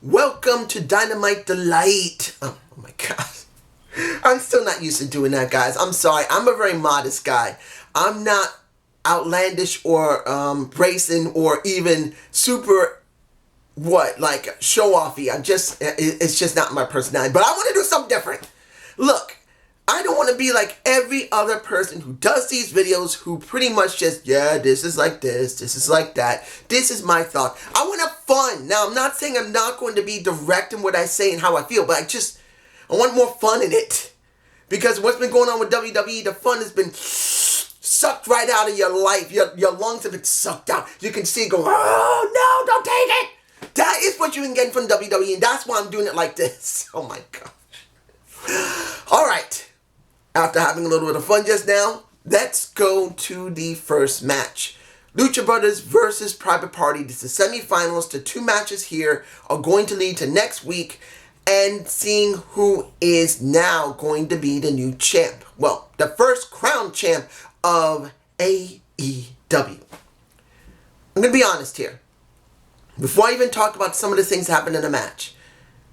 Welcome to Dynamite Delight. Oh my God. I'm still not used to doing that, guys. I'm sorry. I'm a very modest guy. I'm not outlandish or bracing or even super show-offy. It's just not my personality. But I want to do something different. Look, I don't want to be like every other person who does these videos who pretty much just, this is like this is like that. This is my thought. I want to have fun. Now, I'm not saying I'm not going to be direct in what I say and how I feel, but I want more fun in it. Because what's been going on with WWE, the fun has been sucked right out of your life. Your lungs have been sucked out. You can see it go, oh no, don't take it. That is what you've been getting from WWE, and that's why I'm doing it like this. Oh my gosh. All right. After having a little bit of fun just now, let's go to the first match. Lucha Brothers versus Private Party. This is semifinals. The two matches here are going to lead to next week and seeing who is now going to be the new champ. Well, the first crown champ of AEW. I'm going to be honest here. Before I even talk about some of the things that happened in the match,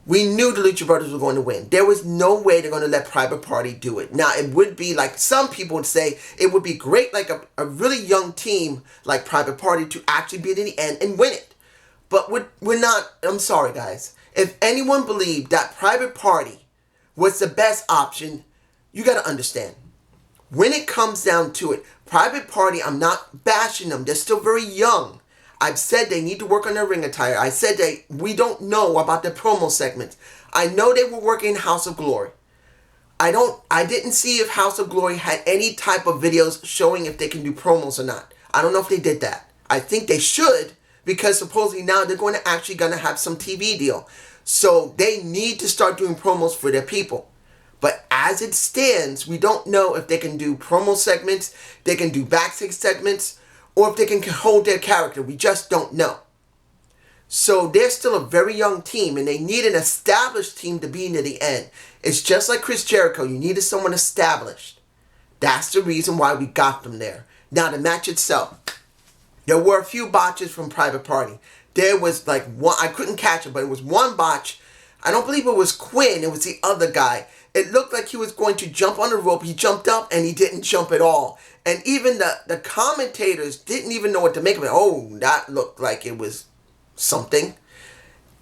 we knew the Lucha Brothers were going to win. There was no way they're going to let Private Party do it. Now, it would be like some people would say, it would be great like a really young team like Private Party to actually be at the end and win it. But we're not, I'm sorry guys. If anyone believed that Private Party was the best option, you got to understand. When it comes down to it, Private Party, I'm not bashing them. They're still very young. I've said they need to work on their ring attire. I said we don't know about their promo segments. I know they were working in House of Glory. I didn't see if House of Glory had any type of videos showing if they can do promos or not. I don't know if they did that. I think they should, because supposedly now they're going to have some TV deal. So they need to start doing promos for their people. But as it stands, we don't know if they can do promo segments, they can do backstage segments, or if they can hold their character. We just don't know. So they're still a very young team, and they need an established team to be near the end. It's just like Chris Jericho. You needed someone established. That's the reason why we got them there. Now, the match itself. There were a few botches from Private Party. There was like one, I couldn't catch it, but it was one botch. I don't believe it was Quinn. It was the other guy. It looked like he was going to jump on the rope. He jumped up, and he didn't jump at all. And even the commentators didn't even know what to make of it. Oh, that looked like it was something.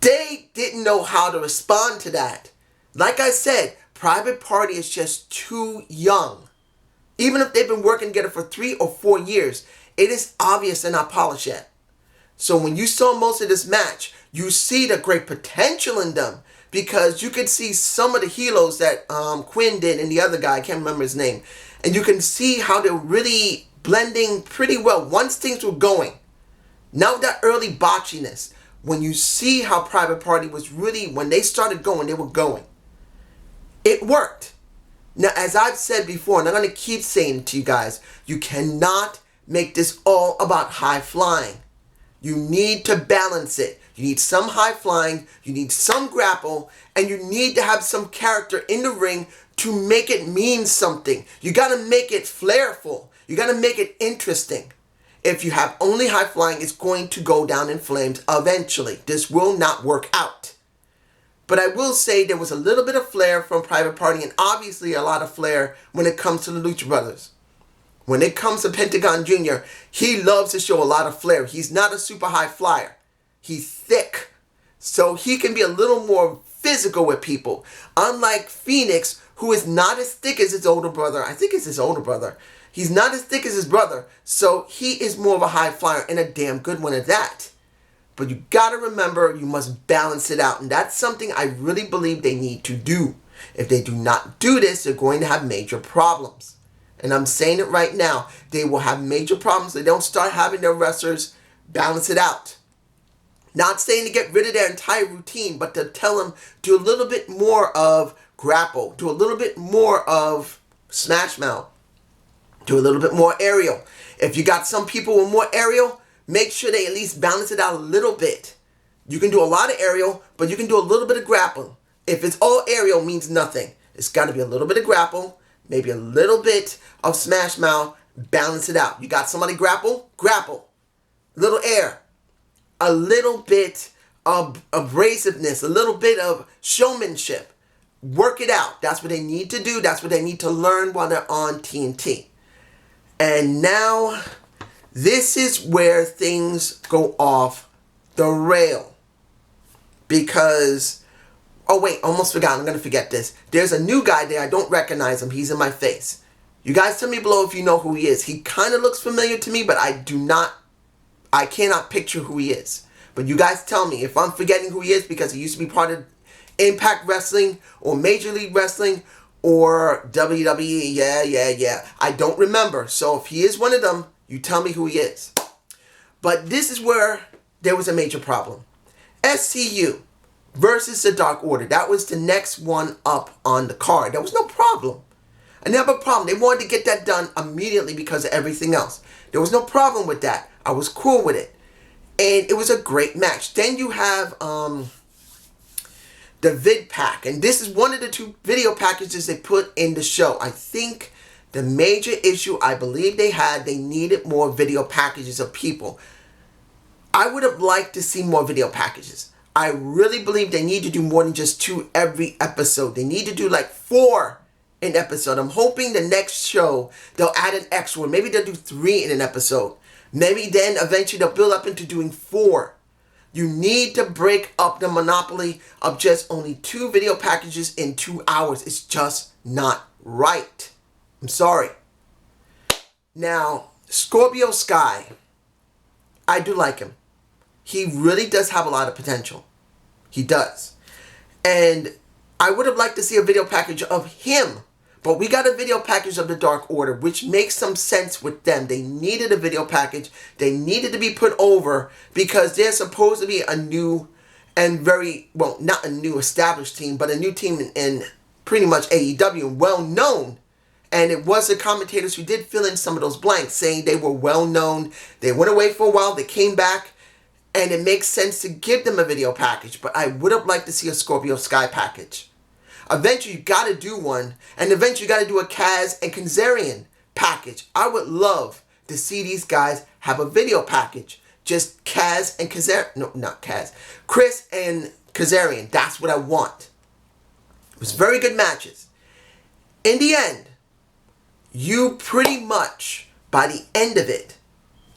They didn't know how to respond to that. Like I said, Private Party is just too young. Even if they've been working together for 3 or 4 years, it is obvious they're not polished yet. So when you saw most of this match, you see the great potential in them. Because you could see some of the helos that Quinn did and the other guy, I can't remember his name. And you can see how they're really blending pretty well once things were going. Now that early botchiness, when you see how Private Party was really, when they started going, they were going. It worked. Now, as I've said before, and I'm going to keep saying it to you guys, you cannot make this all about high flying. You need to balance it. You need some high flying, you need some grapple, and you need to have some character in the ring to make it mean something. You got to make it flairful. You got to make it interesting. If you have only high flying, it's going to go down in flames eventually. This will not work out. But I will say there was a little bit of flair from Private Party, and obviously a lot of flair when it comes to the Lucha Brothers. When it comes to Pentagon Jr., he loves to show a lot of flair. He's not a super high flyer. He's thick. So he can be a little more physical with people. Unlike Phoenix, who is not as thick as his older brother. I think it's his older brother. He's not as thick as his brother. So he is more of a high flyer and a damn good one at that. But you got to remember, you must balance it out. And that's something I really believe they need to do. If they do not do this, they're going to have major problems. And I'm saying it right now. They will have major problems. They don't start having their wrestlers balance it out. Not saying to get rid of their entire routine, but to tell them, do a little bit more of grapple. Do a little bit more of smash mouth. Do a little bit more aerial. If you got some people with more aerial, make sure they at least balance it out a little bit. You can do a lot of aerial, but you can do a little bit of grapple. If it's all aerial, it means nothing. It's got to be a little bit of grapple, maybe a little bit of smash mouth, balance it out. You got somebody grapple? Grapple. Little air. A little bit abrasiveness, a little bit of showmanship. Work it out. That's what they need to do. That's what they need to learn while they're on TNT. And now, this is where things go off the rail. Because, oh wait, almost forgot. I'm going to forget this. There's a new guy there. I don't recognize him. He's in my face. You guys tell me below if you know who he is. He kind of looks familiar to me, but I cannot picture who he is. But you guys tell me if I'm forgetting who he is because he used to be part of Impact Wrestling or Major League Wrestling or WWE. Yeah. I don't remember. So if he is one of them, you tell me who he is. But this is where there was a major problem. SCU versus the Dark Order. That was the next one up on the card. There was no problem. I never had a problem. They wanted to get that done immediately because of everything else. There was no problem with that. I was cool with it. And it was a great match. Then you have the vid pack. And this is one of the 2 video packages they put in the show. I think the major issue I believe they needed more video packages of people. I would have liked to see more video packages. I really believe they need to do more than just 2 every episode. They need to do like 4 an episode. I'm hoping the next show they'll add an extra one. Maybe they'll do 3 in an episode. Maybe then eventually they'll build up into doing 4. You need to break up the monopoly of just only 2 video packages in 2 hours. It's just not right. I'm sorry. Now, Scorpio Sky. I do like him. He really does have a lot of potential. He does. And I would have liked to see a video package of him. But we got a video package of the Dark Order, which makes some sense with them. They needed a video package. They needed to be put over because they're supposed to be a new and very, well, not a new established team, but a new team in pretty much AEW, well known. And it was the commentators who did fill in some of those blanks, saying they were well known. They went away for a while. They came back. And it makes sense to give them a video package. But I would have liked to see a Scorpio Sky package. Eventually, you got to do one. And eventually, you got to do a Kaz and Kazarian package. I would love to see these guys have a video package. Just Kaz and Kazarian. No, not Kaz. Chris and Kazarian. That's what I want. It was very good matches. In the end, you pretty much, by the end of it,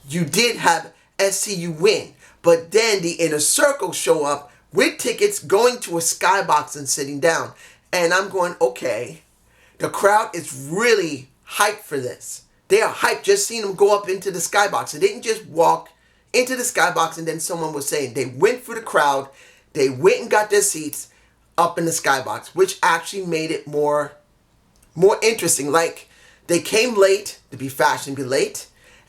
you did have SCU win. But then the Inner Circle show up with tickets, going to a skybox and sitting down. And I'm going, okay, the crowd is really hyped for this. They are hyped just seeing them go up into the skybox. They didn't just walk into the skybox and then someone was saying. They went for the crowd. They went and got their seats up in the skybox, which actually made it more interesting. Like, they came late, to be fashionably late,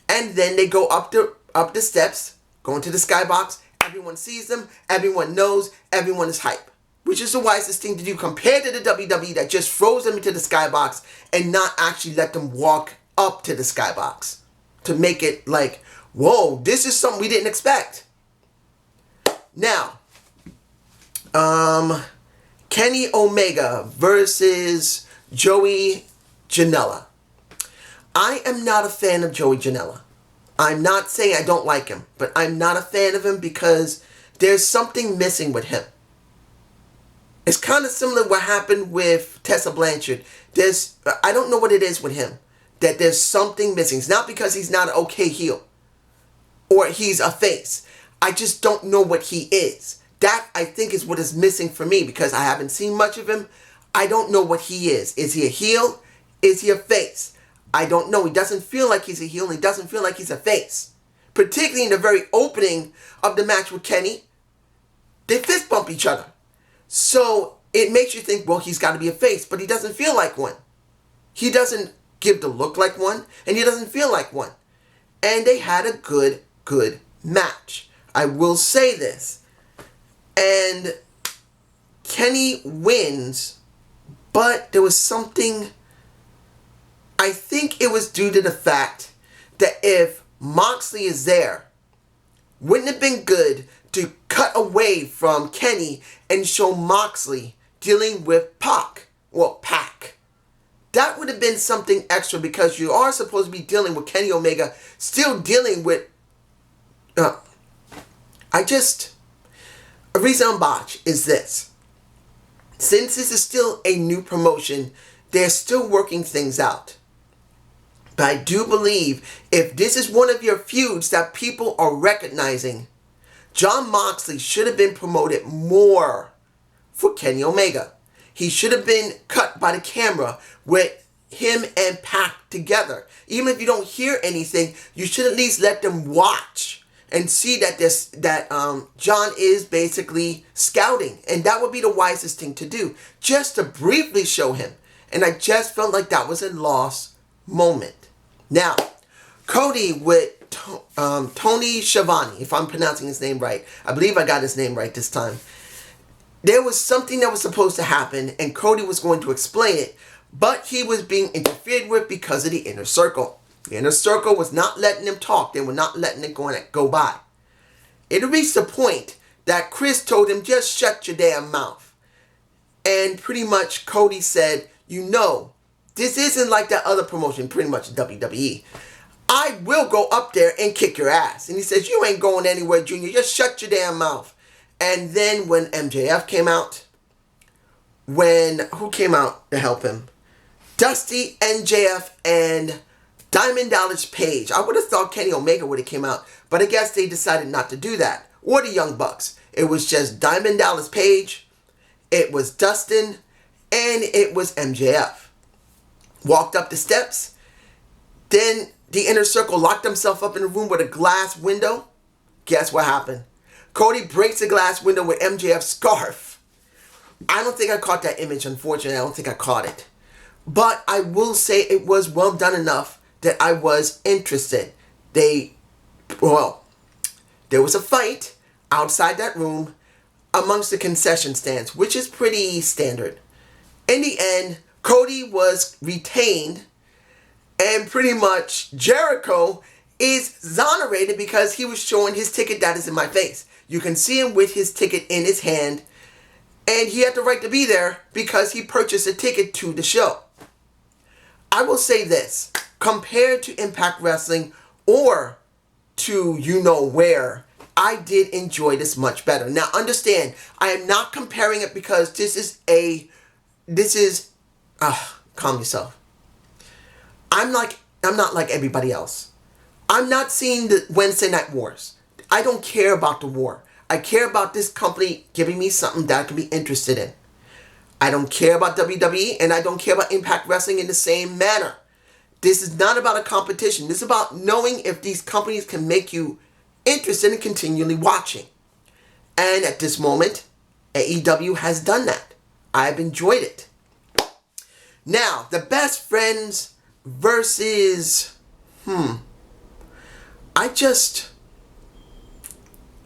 and then they go up the steps, go into the skybox, everyone sees them, everyone knows, everyone is hype. Which is the wisest thing to do compared to the WWE that just throws them into the skybox and not actually let them walk up to the skybox. To make it like, whoa, this is something we didn't expect. Now, Kenny Omega versus Joey Janella. I am not a fan of Joey Janela. I'm not saying I don't like him, but I'm not a fan of him because there's something missing with him. It's kind of similar to what happened with Tessa Blanchard. I don't know what it is with him, that there's something missing. It's not because he's not an okay heel or he's a face. I just don't know what he is. That, I think, is what is missing for me because I haven't seen much of him. I don't know what he is. Is he a heel? Is he a face? I don't know. He doesn't feel like he's a heel and he doesn't feel like he's a face. Particularly in the very opening of the match with Kenny, they fist bump each other. So it makes you think, well, he's got to be a face, but he doesn't feel like one. He doesn't give the look like one, and he doesn't feel like one. And they had a good match. I will say this. And Kenny wins, but there was something, I think it was due to the fact that if Moxley is there, wouldn't it have been good to cut away from Kenny and show Moxley dealing with Pac? Well, Pac. That would have been something extra because you are supposed to be dealing with Kenny Omega, still dealing with... The reason I'm botch is this. Since this is still a new promotion, they're still working things out. But I do believe if this is one of your feuds that people are recognizing, Jon Moxley should have been promoted more for Kenny Omega. He should have been cut by the camera with him and Pac together. Even if you don't hear anything, you should at least let them watch and see that Jon is basically scouting. And that would be the wisest thing to do, just to briefly show him. And I just felt like that was a lost moment. Now, Cody with Tony Shivani, if I'm pronouncing his name right. I believe I got his name right this time. There was something that was supposed to happen, and Cody was going to explain it, but he was being interfered with because of the Inner Circle. The Inner Circle was not letting him talk. They were not letting it go by. It reached the point that Chris told him, just shut your damn mouth. And pretty much Cody said, you know, this isn't like that other promotion, pretty much WWE. I will go up there and kick your ass. And he says, you ain't going anywhere, Junior. Just shut your damn mouth. And then when MJF came out, who came out to help him? Dusty, MJF, and Diamond Dallas Page. I would have thought Kenny Omega would have came out, but I guess they decided not to do that. Or the Young Bucks. It was just Diamond Dallas Page, it was Dustin, and it was MJF. Walked up the steps. Then the Inner Circle locked himself up in a room with a glass window. Guess what happened? Cody breaks the glass window with MJF's scarf. I don't think I caught that image, unfortunately. I don't think I caught it. But I will say it was well done enough that I was interested. There was a fight outside that room amongst the concession stands, which is pretty standard. In the end, Cody was retained, and pretty much Jericho is exonerated because he was showing his ticket that is in my face. You can see him with his ticket in his hand, and he had the right to be there because he purchased a ticket to the show. I will say this, compared to Impact Wrestling or to you know where, I did enjoy this much better. Now understand, I am not comparing it because calm yourself. I'm not like everybody else. I'm not seeing the Wednesday Night Wars. I don't care about the war. I care about this company giving me something that I can be interested in. I don't care about WWE, and I don't care about Impact Wrestling in the same manner. This is not about a competition. This is about knowing if these companies can make you interested in continually watching. And at this moment, AEW has done that. I've enjoyed it. Now, the Best Friends versus...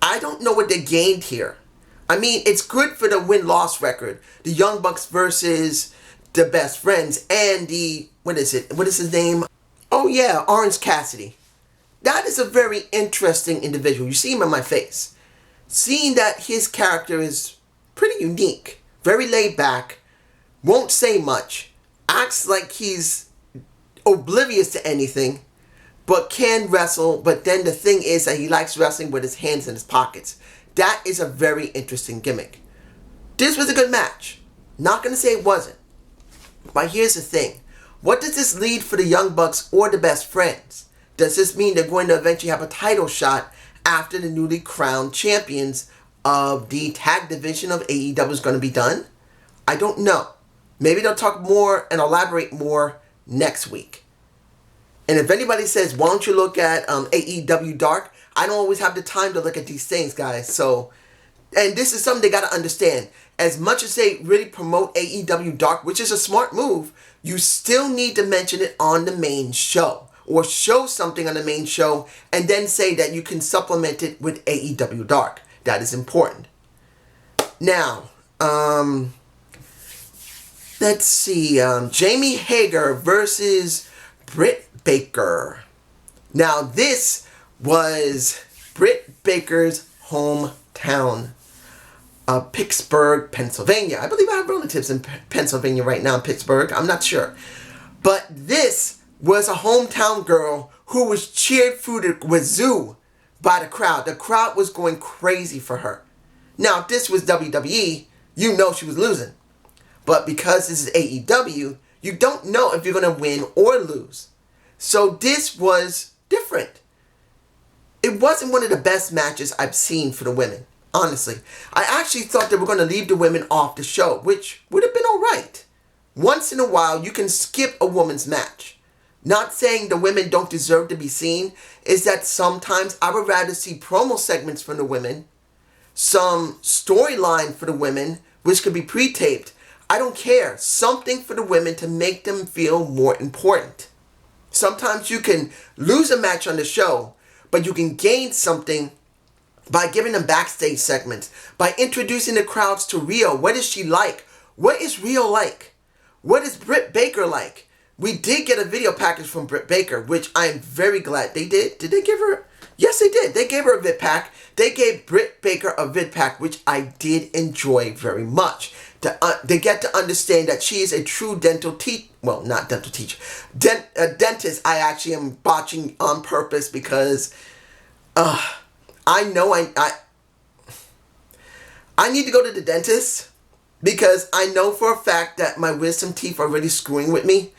I don't know what they gained here. I mean, it's good for the win-loss record. The Young Bucks versus the Best Friends and what is his name? Oh yeah, Orange Cassidy. That is a very interesting individual. You see him in my face. Seeing that his character is pretty unique, very laid back, won't say much, acts like he's oblivious to anything, but can wrestle. But then the thing is that he likes wrestling with his hands in his pockets. That is a very interesting gimmick. This was a good match. Not going to say it wasn't. But here's the thing. What does this lead for the Young Bucks or the Best Friends? Does this mean they're going to eventually have a title shot after the newly crowned champions of the tag division of AEW is going to be done? I don't know. Maybe they'll talk more and elaborate more next week. And if anybody says, why don't you look at AEW Dark? I don't always have the time to look at these things, guys. So, and this is something they got to understand. As much as they really promote AEW Dark, which is a smart move, you still need to mention it on the main show. Or show something on the main show and then say that you can supplement it with AEW Dark. That is important. Now, let's see. Jamie Hager versus Britt Baker. Now, this was Britt Baker's hometown, Pittsburgh, Pennsylvania. I believe I have relatives in Pennsylvania right now, in Pittsburgh. I'm not sure. But this was a hometown girl who was cheered through the wazoo by the crowd. The crowd was going crazy for her. Now, if this was WWE, you know she was losing. But because this is AEW, you don't know if you're going to win or lose. So this was different. It wasn't one of the best matches I've seen for the women, honestly. I actually thought they were going to leave the women off the show, which would have been alright. Once in a while, you can skip a woman's match. Not saying the women don't deserve to be seen, is that sometimes I would rather see promo segments from the women, some storyline for the women, which could be pre-taped. I don't care. Something for the women to make them feel more important. Sometimes you can lose a match on the show, but you can gain something by giving them backstage segments, by introducing the crowds to Rio. What is she like? What is Rio like? What is Britt Baker like? We did get a video package from Britt Baker, which I am very glad they did. Did they give her? Yes, they did. They gave her a vid pack. They gave Britt Baker a vid pack, which I did enjoy very much. They get to understand that she is a true dental teacher. Well, not dental teacher. Dentist. I actually am botching on purpose because I know I need to go to the dentist because I know for a fact that my wisdom teeth are really screwing with me.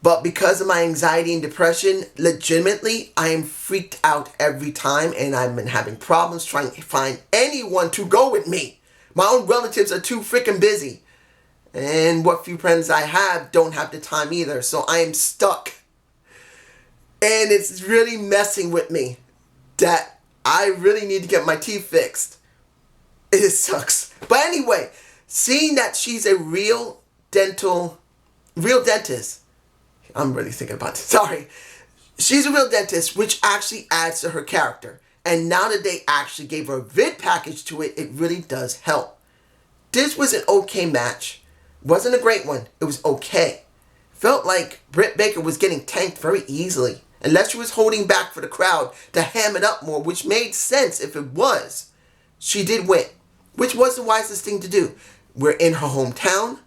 But because of my anxiety and depression, legitimately, I am freaked out every time, and I've been having problems trying to find anyone to go with me. My own relatives are too freaking busy. And what few friends I have don't have the time either, so I am stuck. And it's really messing with me that I really need to get my teeth fixed. It sucks. But anyway, seeing that she's a real dentist, I'm really thinking about this. Sorry. She's a real dentist, which actually adds to her character. And now that they actually gave her a vid package to it, it really does help. This was an okay match. Wasn't a great one. It was okay. Felt like Britt Baker was getting tanked very easily. Unless she was holding back for the crowd to ham it up more, which made sense if it was. She did win, which was the wisest thing to do. We're in her hometown.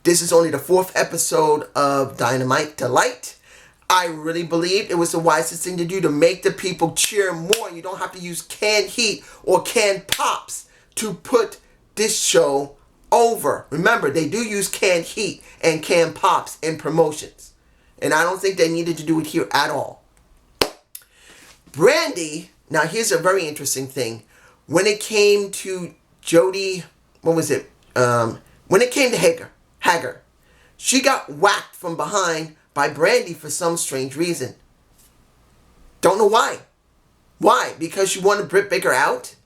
This is only the 4th episode of Dynamite Delight. I really believe it was the wisest thing to do to make the people cheer more. You don't have to use canned heat or canned pops to put this show over. Remember, they do use canned heat and canned pops in promotions. And I don't think they needed to do it here at all. Brandy, now here's a very interesting thing. When it came to Jody, when it came to Hager, she got whacked from behind by Brandy for some strange reason. Don't know why. Why? Because she wanted Britt Baker out?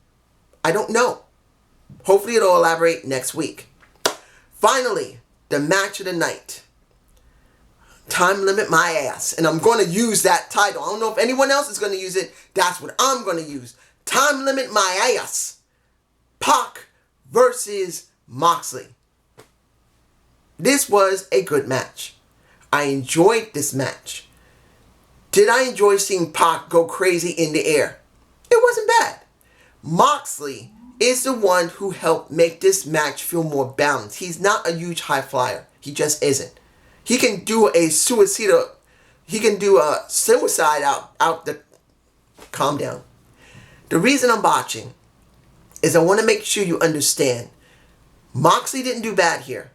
I don't know. Hopefully it'll elaborate next week. Finally, the match of the night. Time Limit My Ass. And I'm going to use that title. I don't know if anyone else is going to use it. That's what I'm going to use. Time Limit My Ass. Pac versus Moxley. This was a good match. I enjoyed this match. Did I enjoy seeing Pac go crazy in the air? It wasn't bad. Moxley is the one who helped make this match feel more balanced. He's not a huge high flyer. He just isn't. He can do a suicide out the... Calm down. The reason I'm botching is I want to make sure you understand. Moxley didn't do bad here.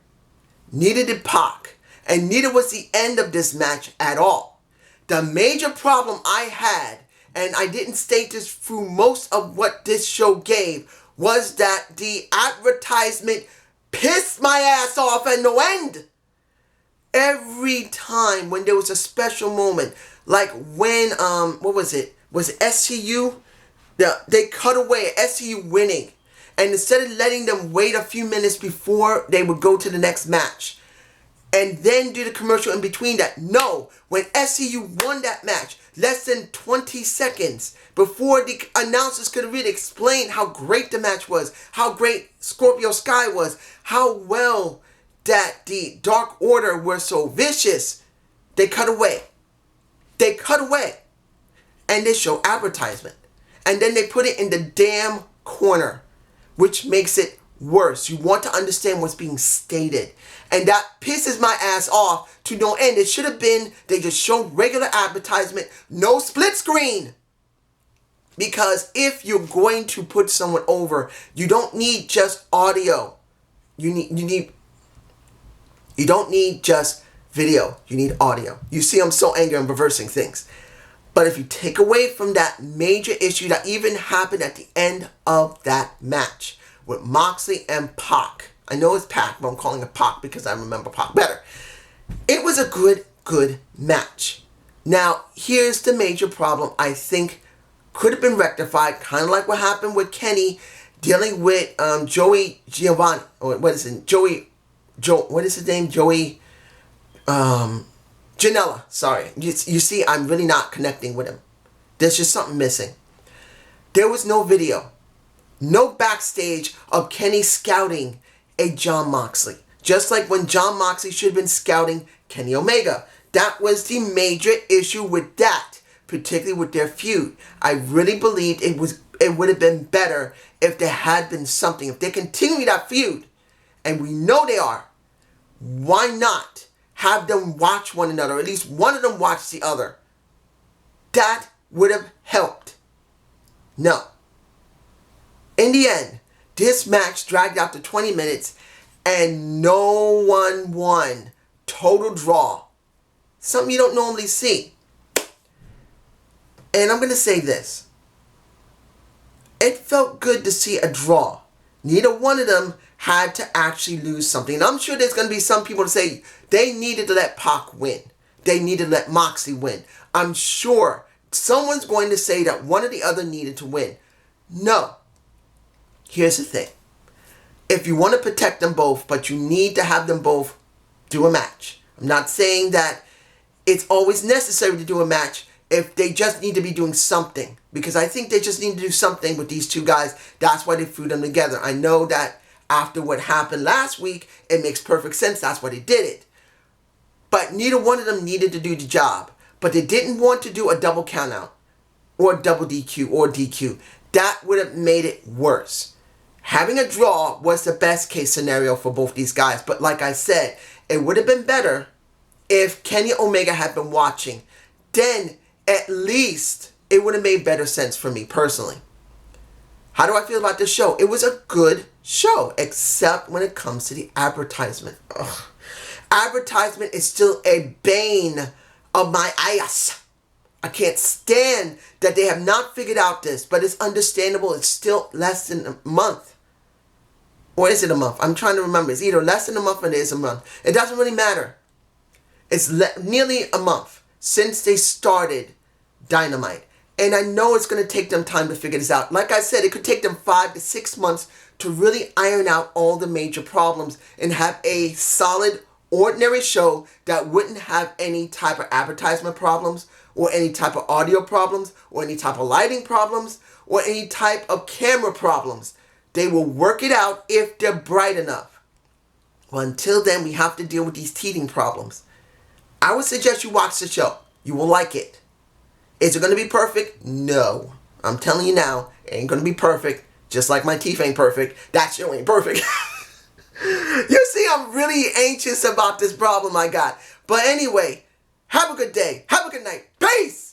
Neither did Pac. And neither was the end of this match at all. The major problem I had, and I didn't state this through most of what this show gave, was that the advertisement pissed my ass off at no end. Every time when there was a special moment, like when, was it SCU? They cut away SCU winning. And instead of letting them wait a few minutes before they would go to the next match, and then do the commercial in between that. No, when SCU won that match, less than 20 seconds before the announcers could really explain how great the match was, how great Scorpio Sky was, how well that the Dark Order were so vicious, they cut away. They cut away. And they show advertisement. And then they put it in the damn corner, which makes it worse. You want to understand what's being stated. And that pisses my ass off to no end. It should have been, they just showed regular advertisement, no split screen. Because if you're going to put someone over, you don't need just audio. You don't need just video. You need audio. You see, I'm so angry, I'm reversing things. But if you take away from that major issue that even happened at the end of that match with Moxley and Pac. I know it's Pac, but I'm calling it Pac because I remember Pac better. It was a good match. Now, here's the major problem I think could have been rectified, kind of like what happened with Kenny dealing with Joey Giovanni. Or what is it? What is his name? Joey Janella. Sorry. You see, I'm really not connecting with him. There's just something missing. There was no video. No backstage of Kenny scouting a Jon Moxley. Just like when Jon Moxley should have been scouting Kenny Omega. That was the major issue with that, particularly with their feud. I really believed it would have been better if there had been something. If they continue that feud, and we know they are, why not have them watch one another? At least one of them watch the other. That would have helped. No. In the end, this match dragged out to 20 minutes and no one won. Total draw. Something you don't normally see. And I'm going to say this. It felt good to see a draw. Neither one of them had to actually lose something. And I'm sure there's going to be some people to say they needed to let Pac win. They needed to let Moxley win. I'm sure someone's going to say that one or the other needed to win. No. Here's the thing. If you want to protect them both, but you need to have them both do a match. I'm not saying that it's always necessary to do a match if they just need to be doing something. Because I think they just need to do something with these two guys. That's why they threw them together. I know that after what happened last week, it makes perfect sense. That's why they did it. But neither one of them needed to do the job. But they didn't want to do a double countout or double DQ or DQ. That would have made it worse. Having a draw was the best case scenario for both these guys. But like I said, it would have been better if Kenny Omega had been watching. Then at least it would have made better sense for me personally. How do I feel about this show? It was a good show, except when it comes to the advertisement. Ugh. Advertisement is still a bane of my ass. I can't stand that they have not figured out this, but it's understandable. It's still less than a month. Or is it a month? I'm trying to remember. It's either less than a month or it is a month. It doesn't really matter. It's nearly a month since they started Dynamite. And I know it's going to take them time to figure this out. Like I said, it could take them 5 to 6 months to really iron out all the major problems and have a solid, ordinary show that wouldn't have any type of advertisement problems or any type of audio problems or any type of lighting problems or any type of camera problems. They will work it out if they're bright enough. Well, until then, we have to deal with these teething problems. I would suggest you watch the show. You will like it. Is it going to be perfect? No. I'm telling you now, it ain't going to be perfect. Just like my teeth ain't perfect. That show ain't perfect. You see, I'm really anxious about this problem I got. But anyway, have a good day. Have a good night. Peace!